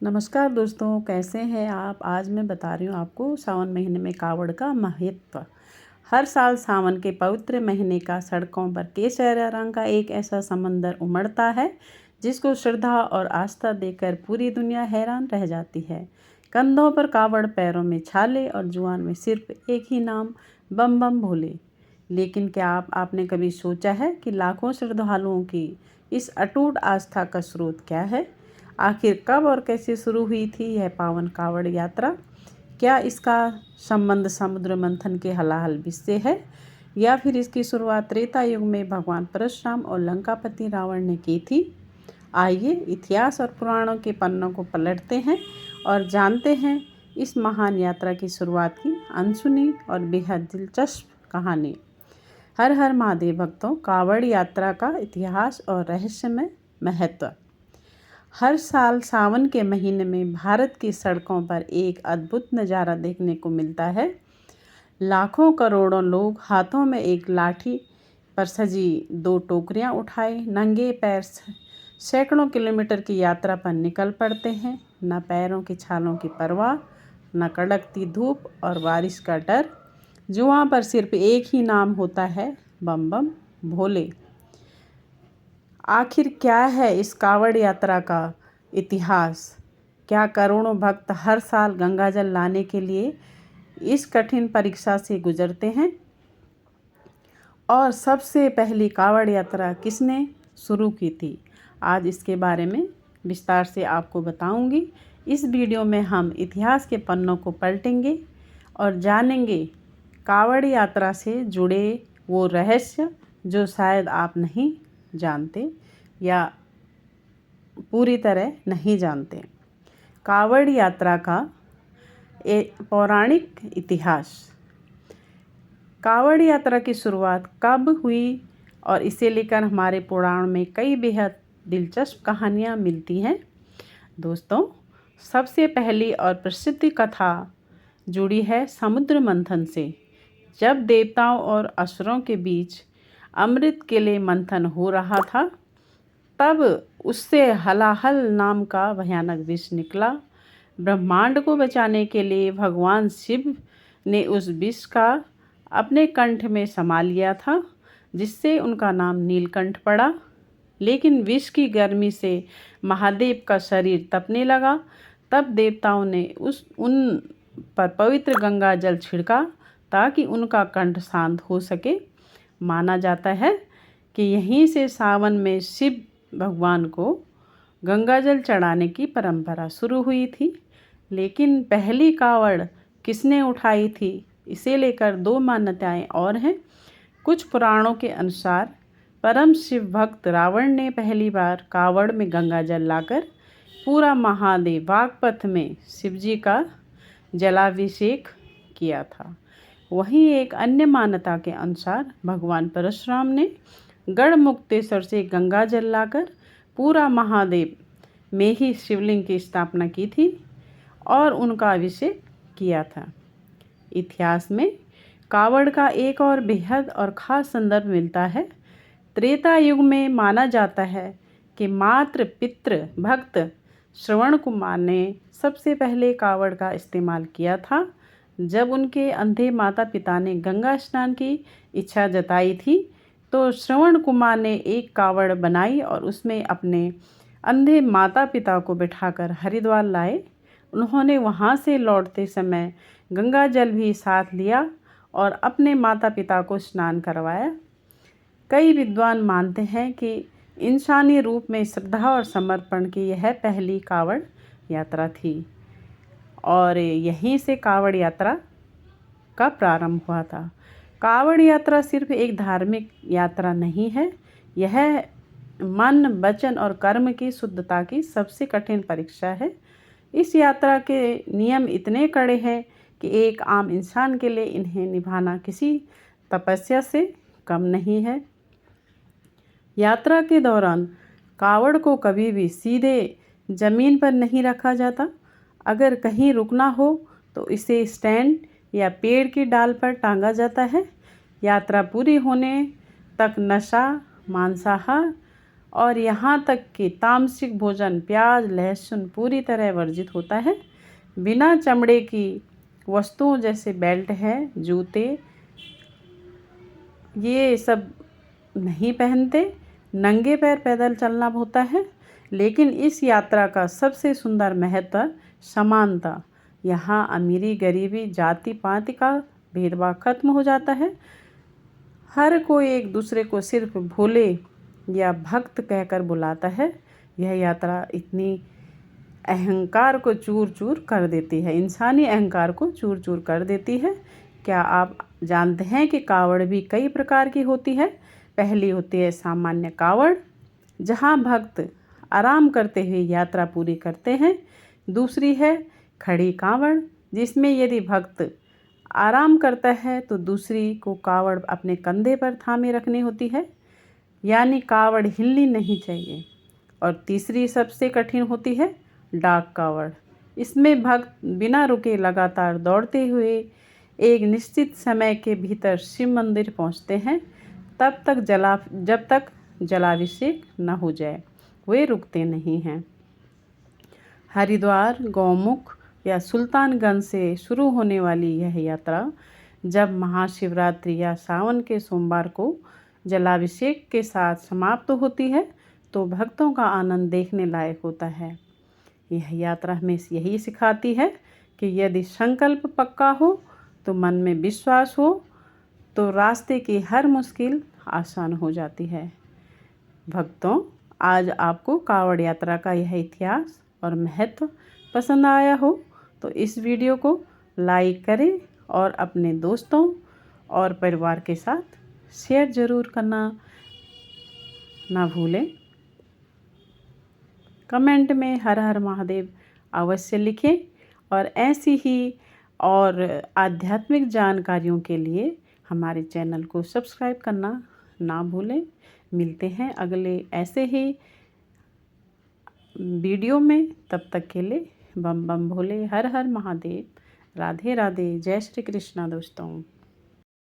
नमस्कार दोस्तों, कैसे हैं आप। आज मैं बता रही हूँ आपको सावन महीने में कावड़ का महत्व। हर साल सावन के पवित्र महीने का सड़कों पर केसरिया रंग का एक ऐसा समंदर उमड़ता है जिसको श्रद्धा और आस्था देखकर पूरी दुनिया हैरान रह जाती है। कंधों पर कावड़, पैरों में छाले और जुबान में सिर्फ एक ही नाम, बम बम भोले। लेकिन क्या आपने कभी सोचा है कि लाखों श्रद्धालुओं की इस अटूट आस्था का स्रोत क्या है। आखिर कब और कैसे शुरू हुई थी यह पावन कावड़ यात्रा। क्या इसका संबंध समुद्र मंथन के हलाहल से है या फिर इसकी शुरुआत त्रेता युग में भगवान परशुराम और लंकापति रावण ने की थी। आइए इतिहास और पुराणों के पन्नों को पलटते हैं और जानते हैं इस महान यात्रा की शुरुआत की अनसुनी और बेहद दिलचस्प कहानी। हर हर महादेव भक्तों, कावड़ यात्रा का इतिहास और रहस्यमय महत्व। हर साल सावन के महीने में भारत की सड़कों पर एक अद्भुत नज़ारा देखने को मिलता है। लाखों करोड़ों लोग हाथों में एक लाठी पर सजी 2 टोकरियां उठाए नंगे पैर सैकड़ों किलोमीटर की यात्रा पर निकल पड़ते हैं। न पैरों की छालों की परवाह, न कड़कती धूप और बारिश का डर। जुबां पर सिर्फ एक ही नाम होता है, बम बम भोले। आखिर क्या है इस कावड़ यात्रा का इतिहास। क्या करोड़ों भक्त हर साल गंगाजल लाने के लिए इस कठिन परीक्षा से गुजरते हैं। और सबसे पहली कावड़ यात्रा किसने शुरू की थी, आज इसके बारे में विस्तार से आपको बताऊंगी। इस वीडियो में हम इतिहास के पन्नों को पलटेंगे और जानेंगे कावड़ यात्रा से जुड़े वो रहस्य जो शायद आप नहीं जानते या पूरी तरह नहीं जानते। कावड़ यात्रा का पौराणिक इतिहास। कावड़ यात्रा की शुरुआत कब हुई और इसे लेकर हमारे पुराण में कई बेहद दिलचस्प कहानियाँ मिलती हैं। दोस्तों, सबसे पहली और प्रसिद्ध कथा जुड़ी है समुद्र मंथन से। जब देवताओं और असुरों के बीच अमृत के लिए मंथन हो रहा था, तब उससे हलाहल नाम का भयानक विष निकला। ब्रह्मांड को बचाने के लिए भगवान शिव ने उस विष का अपने कंठ में समा लिया था, जिससे उनका नाम नीलकंठ पड़ा। लेकिन विष की गर्मी से महादेव का शरीर तपने लगा। तब देवताओं ने उन पर पवित्र गंगा जल छिड़का ताकि उनका कंठ शांत हो सके। माना जाता है कि यहीं से सावन में शिव भगवान को गंगाजल चढ़ाने की परंपरा शुरू हुई थी। लेकिन पहली कावड़ किसने उठाई थी, इसे लेकर 2 मान्यताएं और हैं। कुछ पुराणों के अनुसार परम शिव भक्त रावण ने पहली बार कावड़ में गंगाजल लाकर पूरा महादेव बागपत में शिवजी का जलाभिषेक किया था। वहीं एक अन्य मान्यता के अनुसार भगवान परशुराम ने गढ़मुक्तेश्वर से गंगाजल लाकर पूरा महादेव में ही शिवलिंग की स्थापना की थी और उनका अभिषेक किया था। इतिहास में कावड़ का एक और बेहद और ख़ास संदर्भ मिलता है। त्रेता युग में माना जाता है कि मातृ पितृ भक्त श्रवण कुमार ने सबसे पहले कावड़ का इस्तेमाल किया था। जब उनके अंधे माता पिता ने गंगा स्नान की इच्छा जताई थी, तो श्रवण कुमार ने एक कावड़ बनाई और उसमें अपने अंधे माता पिता को बिठाकर हरिद्वार लाए। उन्होंने वहां से लौटते समय गंगा जल भी साथ लिया और अपने माता पिता को स्नान करवाया। कई विद्वान मानते हैं कि इंसानी रूप में श्रद्धा और समर्पण की यह पहली कावड़ यात्रा थी और यहीं से कावड़ यात्रा का प्रारंभ हुआ था। कावड़ यात्रा सिर्फ एक धार्मिक यात्रा नहीं है, यह मन, वचन और कर्म की शुद्धता की सबसे कठिन परीक्षा है। इस यात्रा के नियम इतने कड़े हैं कि एक आम इंसान के लिए इन्हें निभाना किसी तपस्या से कम नहीं है। यात्रा के दौरान कावड़ को कभी भी सीधे जमीन पर नहीं रखा जाता। अगर कहीं रुकना हो तो इसे स्टैंड या पेड़ की डाल पर टांगा जाता है। यात्रा पूरी होने तक नशा, मांसाहार और यहाँ तक कि तामसिक भोजन, प्याज, लहसुन पूरी तरह वर्जित होता है। बिना चमड़े की वस्तुओं जैसे बेल्ट है, जूते, ये सब नहीं पहनते। नंगे पैर पैदल चलना होता है। लेकिन इस यात्रा का सबसे सुंदर महत्व समानता। यहाँ अमीरी, गरीबी, जाति पाति का भेदभाव खत्म हो जाता है। हर कोई एक दूसरे को सिर्फ भोले या भक्त कहकर बुलाता है। यह यात्रा इतनी अहंकार को चूर चूर कर देती है, इंसानी अहंकार को चूर चूर कर देती है। क्या आप जानते हैं कि कावड़ भी कई प्रकार की होती है? पहली होती है सामान्य कावड़, जहाँ भक्त आराम करते हुए यात्रा पूरी करते हैं। दूसरी है खड़ी कावड़, जिसमें यदि भक्त आराम करता है तो दूसरी को कावड़ अपने कंधे पर थामे रखनी होती है, यानी कावड़ हिलनी नहीं चाहिए। और तीसरी सबसे कठिन होती है डाक कावड़। इसमें भक्त बिना रुके लगातार दौड़ते हुए एक निश्चित समय के भीतर शिव मंदिर पहुंचते हैं। जब तक जलाभिषेक न हो जाए वे रुकते नहीं हैं। हरिद्वार, गौमुख या सुल्तानगंज से शुरू होने वाली यह यात्रा जब महाशिवरात्रि या सावन के सोमवार को जलाभिषेक के साथ समाप्त होती है तो भक्तों का आनंद देखने लायक होता है। यह यात्रा हमें यही सिखाती है कि यदि संकल्प पक्का हो तो मन में विश्वास हो तो रास्ते की हर मुश्किल आसान हो जाती है। भक्तों, आज आपको कावड़ यात्रा का यह इतिहास और महत्व पसंद आया हो तो इस वीडियो को लाइक करें और अपने दोस्तों और परिवार के साथ शेयर ज़रूर करना ना भूलें। कमेंट में हर हर महादेव अवश्य लिखें और ऐसी ही और आध्यात्मिक जानकारियों के लिए हमारे चैनल को सब्सक्राइब करना ना भूलें। मिलते हैं अगले ऐसे ही वीडियो में। तब तक के लिए बम बम भोले, हर हर महादेव, राधे राधे, जय श्री कृष्णा दोस्तों।